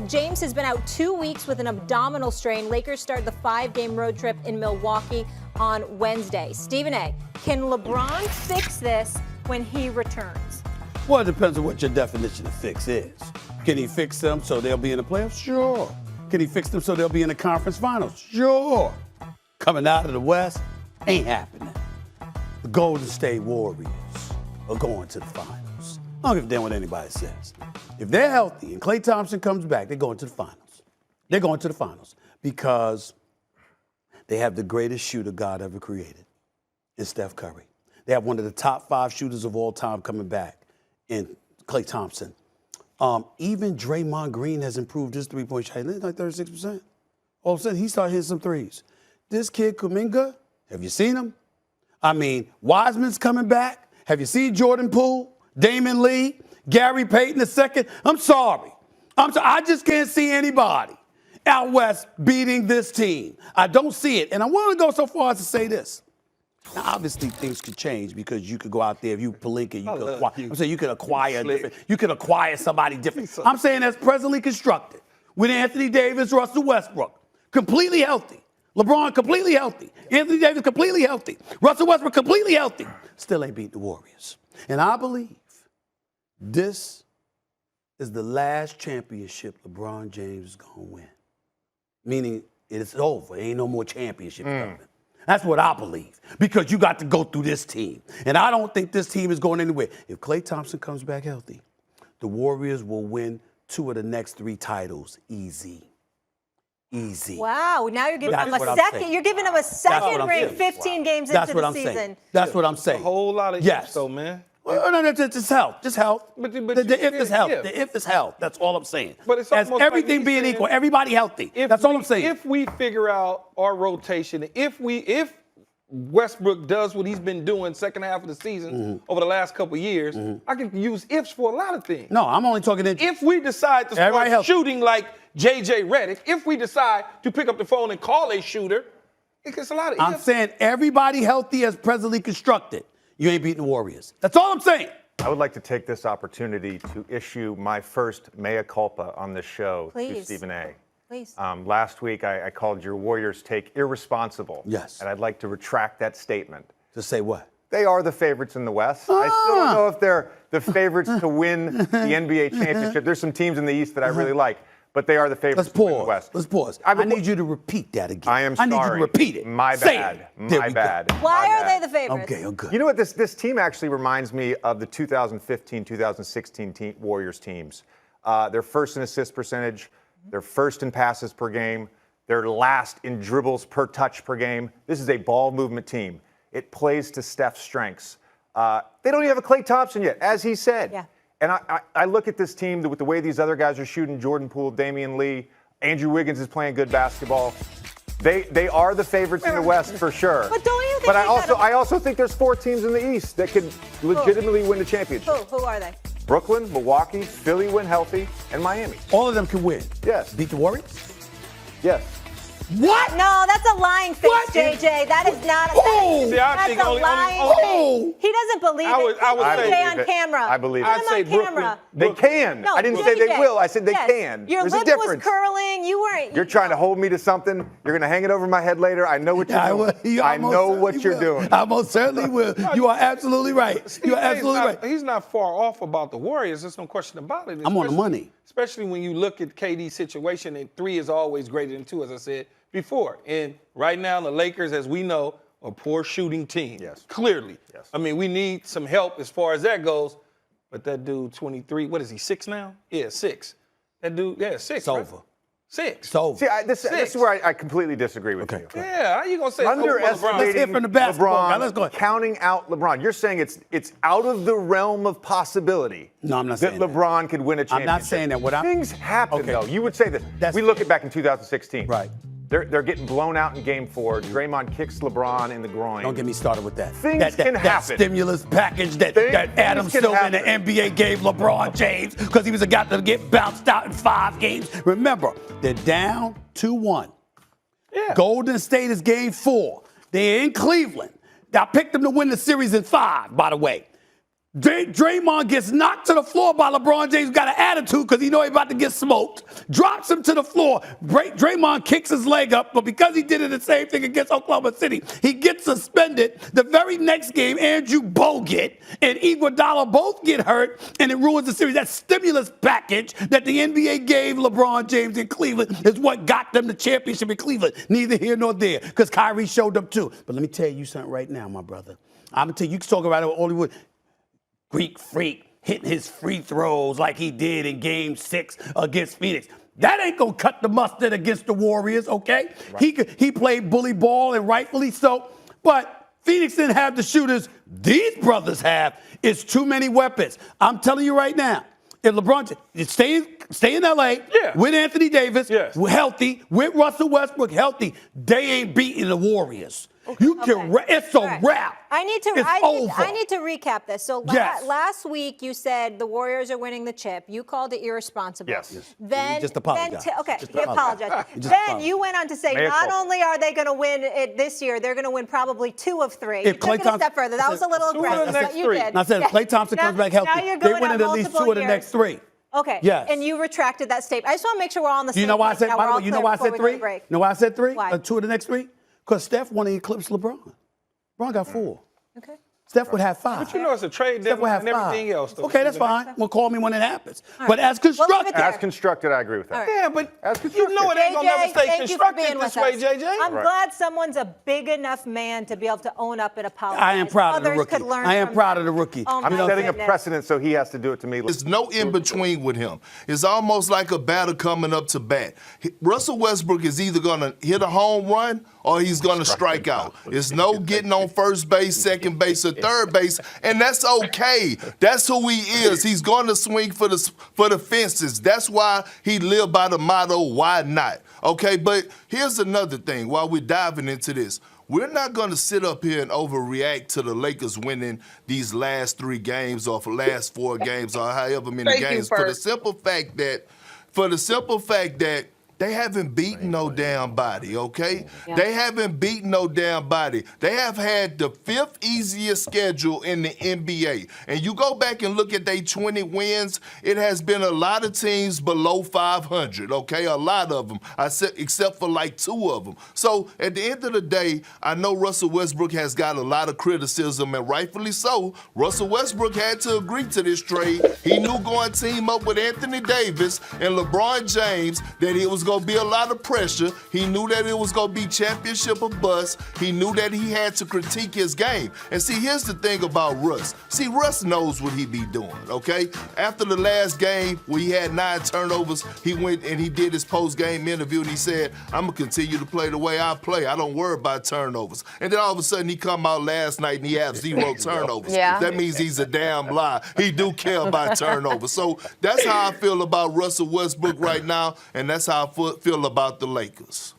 James has been out 2 weeks with an abdominal strain. Lakers start the 5-game road trip in Milwaukee on Wednesday. Stephen A, can LeBron fix this when he returns? Well, it depends on what your definition of fix is. Can he fix them so they'll be in the playoffs? Sure. Can he fix them so they'll be in the conference finals? Sure. Coming out of the West, ain't happening. The Golden State Warriors are going to the finals. I don't give a damn what anybody says. If they're healthy and Klay Thompson comes back, they're going to the finals. They're going to the finals because they have the greatest shooter God ever created in Steph Curry. They have one of the top 5 shooters of all time coming back in Klay Thompson. Even Draymond Green has improved his three-point shot. It's like 36%. All of a sudden, he started hitting some threes. This kid, Kuminga, have you seen him? I mean, Wiseman's coming back. Have you seen Jordan Poole, Damon Lee, Gary Payton II? I'm sorry. I just can't see anybody out west beating this team. I don't see it. And I want to go so far as to say this. Now, obviously, things could change because you could go out there, if you Pelinka, you could acquire somebody different. I'm saying that's presently constructed with Anthony Davis, Russell Westbrook, completely healthy. LeBron completely healthy. Anthony Davis completely healthy. Russell Westbrook completely healthy. Still ain't beat the Warriors. And I believe this is the last championship LeBron James is going to win. Meaning it's over. Ain't no more championship coming. That's what I believe, because you got to go through this team. And I don't think this team is going anywhere. If Klay Thompson comes back healthy, the Warriors will win 2 of the next 3 titles easy. Easy. Wow, now you're giving him a second. You're giving him a second ring 15 games into the season. That's what I'm saying. A whole lot of ifs, though, man. Well, no, just health. Just health. The if is health. The if is health. That's all I'm saying. But it's as everything like being equal, everybody healthy. That's all I'm saying. If we figure out our rotation, if Westbrook does what he's been doing second half of the season over the last couple of years, I can use ifs for a lot of things. No, I'm only talking if we decide to start shooting like J.J. Redick, if we decide to pick up the phone and call a shooter, it gets a lot of ifs. I'm saying everybody healthy as presently constructed. You ain't beating the Warriors. That's all I'm saying. I would like to take this opportunity to issue my first mea culpa on this show to Stephen A. Please. Last week, I called your Warriors take irresponsible. Yes. And I'd like to retract that statement. To say what? They are the favorites in the West. I still don't know if they're the favorites to win the NBA championship. There's some teams in the East that I really like, but they are the favorites to win the West. Let's pause. I need you to repeat that again. I am sorry. I need you to repeat it. My bad. My bad. Why are they the favorites? Okay, oh, good. You know what? This team actually reminds me of the 2015-2016 Warriors teams. They're first in assist percentage. They're first in passes per game. They're last in dribbles per touch per game. This is a ball movement team. It plays to Steph's strengths. They don't even have a Klay Thompson yet, as he said. Yeah. And I look at this team with the way these other guys are shooting, Jordan Poole, Damian Lee, Andrew Wiggins is playing good basketball. They are the favorites in the West for sure. But don't you think? But I also think there's 4 teams in the East that could legitimately win the championship. Who are they? Brooklyn, Milwaukee, Philly when healthy, and Miami. All of them can win. Yes. Beat the Warriors? Yes. What? No, that's a lying face, JJ. That is not a See, that's a lying face. He doesn't believe it. I would say JJ on camera. I believe it. I'd say on camera. They can. No, I didn't say they JJ. will. I said they Yes. can. Your There's a lip difference. was curling. You weren't. You're trying to hold me to something. You're going to hang it over my head later. I know what you're doing. I know what you're doing. I most certainly will. You are absolutely right. You are absolutely right. He's not far off about the Warriors. There's no question about it. I'm on the money. Especially when you look at KD's situation, and 3 is always greater than 2, as I said before. And right now, the Lakers, as we know, are a poor shooting team. Yes. Clearly. Yes. I mean, we need some help as far as that goes. But that dude, 23, what is he, 6 now? Yeah, 6. That dude, 6. It's over. 6. It's over. See, this is where I completely disagree with you. Yeah, how you going to say Underestimating Let's hear from the basketball guy. Let's go ahead. Counting out LeBron. You're saying it's out of the realm of possibility. No, I'm not saying that LeBron could win a championship. I'm not saying that. Things happen, though. You would say that. We look at back in 2016. Right. They're getting blown out in Game 4. Draymond kicks LeBron in the groin. Don't get me started with that. Things can happen. That stimulus package that Adam Silver in the NBA gave LeBron James because he was a guy to get bounced out in 5 games. Remember, they're down 2-1. Yeah. Golden State is Game 4. They're in Cleveland. I picked them to win the series in 5, by the way. Draymond gets knocked to the floor by LeBron James, got an attitude because he know he's about to get smoked, drops him to the floor. Draymond kicks his leg up, but because he did it the same thing against Oklahoma City, he gets suspended. The very next game, Andrew Bogut and Iguodala both get hurt, and it ruins the series. That stimulus package that the NBA gave LeBron James in Cleveland is what got them the championship in Cleveland. Neither here nor there, because Kyrie showed up too. But let me tell you something right now, my brother. I'm going to tell you, you can talk about it all you would. Greek Freak hitting his free throws like he did in Game 6 against Phoenix. That ain't gonna cut the mustard against the Warriors, okay? Right. He played bully ball, and rightfully so. But Phoenix didn't have the shooters these brothers have. It's too many weapons. I'm telling you right now, if LeBron stay in LA with Anthony Davis, healthy, with Russell Westbrook healthy, they ain't beating the Warriors. You can. It's a wrap. I need to recap this. So last week you said the Warriors are winning the chip. You called it irresponsible. Yes. Then just apologize. He apologized. Then you went on to say not only are they going to win it this year, they're going to win probably 2 of 3. You took it a step further. That was a little aggressive. But you did. I said if Klay Thompson comes back healthy, they win at least 2 of the next 3. Okay. Yes. And you retracted that statement. I just want to make sure we're all on the same page. You know why I said? By the way, you know why I said 3? You know why I said 3? Why? 2 of the next 3? Because Steph want to eclipse LeBron. LeBron got 4. Okay. Steph would have 5. But you know it's a trade deadline and everything else. Okay, that's fine. Well, call me when it happens. But as constructed. As constructed, I agree with that. Yeah, but you know it ain't going to never stay constructed this way, JJ. I'm glad someone's a big enough man to be able to own up and apologize. I am proud of the rookie. I am proud of the rookie. I'm setting a precedent so he has to do it to me. There's no in-between with him. It's almost like a batter coming up to bat. Russell Westbrook is either going to hit a home run or he's going to strike out. It's no getting on first base, second base, or third base, and that's okay. That's who he is. He's going to swing for the fences. That's why he lived by the motto, why not? Okay, but here's another thing while we're diving into this. We're not going to sit up here and overreact to the Lakers winning these last 3 games or last 4 games or however many games for the simple fact that they haven't beaten no damn body, okay? Yeah. They haven't beaten no damn body. They have had the 5th easiest schedule in the NBA. And you go back and look at their 20 wins, it has been a lot of teams below 500, okay? A lot of them, except for like 2 of them. So at the end of the day, I know Russell Westbrook has got a lot of criticism, and rightfully so. Russell Westbrook had to agree to this trade. He knew going to team up with Anthony Davis and LeBron James that it was going to be a lot of pressure. He knew that it was going to be championship or bust. He knew that he had to critique his game. And see, here's the thing about Russ. See, Russ knows what he be doing, okay? After the last game where he had 9 turnovers, he went and he did his post-game interview and he said, I'm going to continue to play the way I play. I don't worry about turnovers. And then all of a sudden he come out last night and he has 0 turnovers. That means he's a damn lie. He do care about turnovers. So that's how I feel about Russell Westbrook right now, and that's how I feel about the Lakers.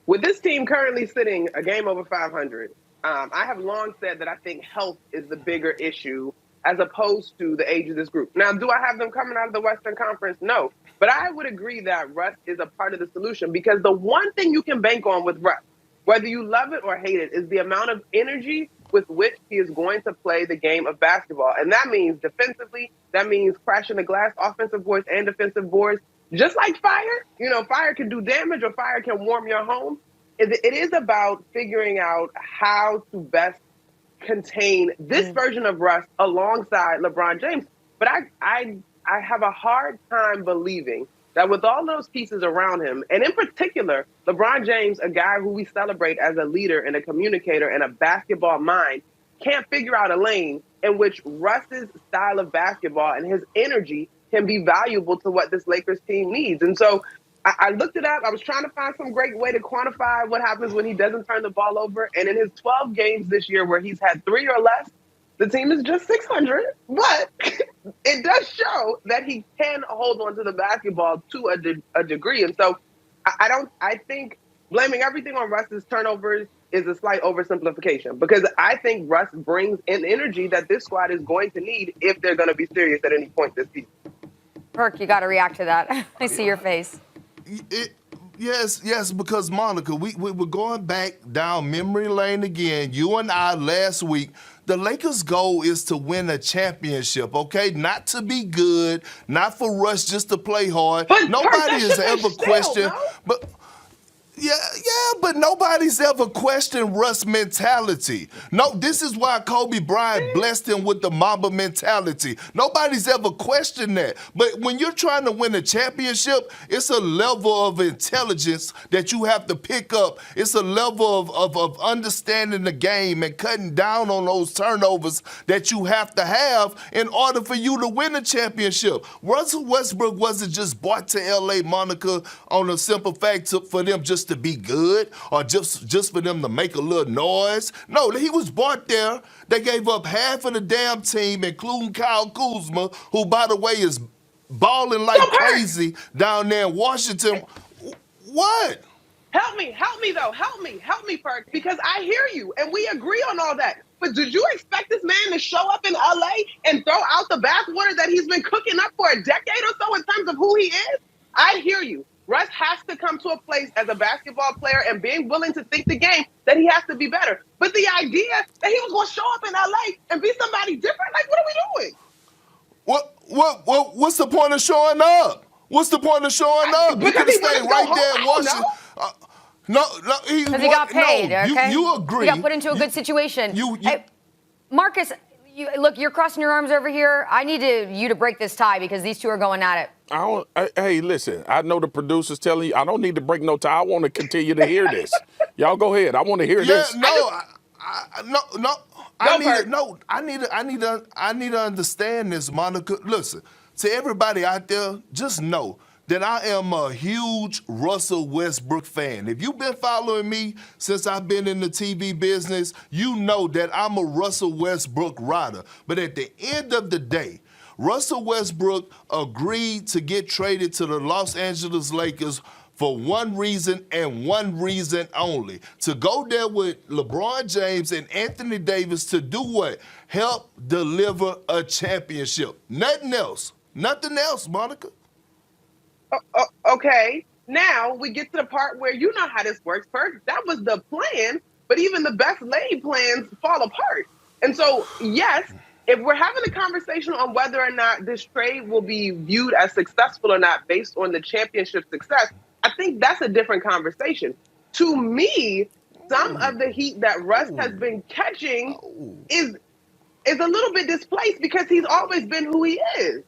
With this team currently sitting a game over 500, I have long said that I think health is the bigger issue as opposed to the age of this group. Now, do I have them coming out of the Western Conference? No. But I would agree that Russ is a part of the solution, because the one thing you can bank on with Russ, whether you love it or hate it, is the amount of energy with which he is going to play the game of basketball. And that means defensively, that means crashing the glass, offensive boards and defensive boards. Just like fire, fire can do damage or fire can warm your home. It is about figuring out how to best contain this version of Russ alongside LeBron James. But I have a hard time believing that with all those pieces around him, and in particular, LeBron James, a guy who we celebrate as a leader and a communicator and a basketball mind, can't figure out a lane in which Russ's style of basketball and his energy can be valuable to what this Lakers team needs. And so I looked it up. I was trying to find some great way to quantify what happens when he doesn't turn the ball over. And in his 12 games this year where he's had 3 or less, the team is just 600. But it does show that he can hold on to the basketball to a degree. And so I think blaming everything on Russ's turnovers is a slight oversimplification, because I think Russ brings an energy that this squad is going to need if they're going to be serious at any point this season. Perk, you got to react to that. I see your face. Yes, because Monica, we were going back down memory lane again. You and I last week. The Lakers' goal is to win a championship, okay? Not to be good, not for Russ just to play hard. But Nobody has ever still, questioned, no? but. Yeah, but nobody's ever questioned Russ' mentality. No, this is why Kobe Bryant blessed him with the Mamba mentality. Nobody's ever questioned that. But when you're trying to win a championship, it's a level of intelligence that you have to pick up. It's a level of understanding the game and cutting down on those turnovers that you have to have in order for you to win a championship. Russell Westbrook wasn't just brought to L.A., Monica, on a simple fact for them just to be good or just for them to make a little noise. No, he was brought there. They gave up half of the damn team, including Kyle Kuzma, who, by the way, is balling like crazy down there in Washington. What? Help me, though. Help me, Perk, because I hear you, and we agree on all that. But did you expect this man to show up in L.A. and throw out the bathwater that he's been cooking up for a decade or so in terms of who he is? I hear you. Russ has to come to a place as a basketball player and being willing to think the game that he has to be better. But the idea that he was going to show up in LA and be somebody different, like, what are we doing? What's the point of showing up? What's the point of showing up? Because he could have stayed right there in Washington. No, because he got paid. Okay, you agree? He got put into a good situation. Hey, Marcus, look, you're crossing your arms over here. I need you to break this tie because these two are going at it. Hey, listen, I know the producer's telling you I don't need to break no tie. I want to continue to hear this. Y'all go ahead. I want to hear this. I need to understand this, Monica. Listen, to everybody out there, just know that I am a huge Russell Westbrook fan. If you've been following me since I've been in the TV business, you know that I'm a Russell Westbrook rider. But at the end of the day, Russell Westbrook agreed to get traded to the Los Angeles Lakers for one reason and one reason only. To go there with LeBron James and Anthony Davis to do what? Help deliver a championship. Nothing else. Nothing else, Monica. Okay, now we get to the part where you know how this works, Perk. That was the plan, but even the best laid plans fall apart. And so, yes, if we're having a conversation on whether or not this trade will be viewed as successful or not based on the championship success, I think that's a different conversation. To me, some of the heat that Russ has been catching is a little bit displaced because he's always been who he is.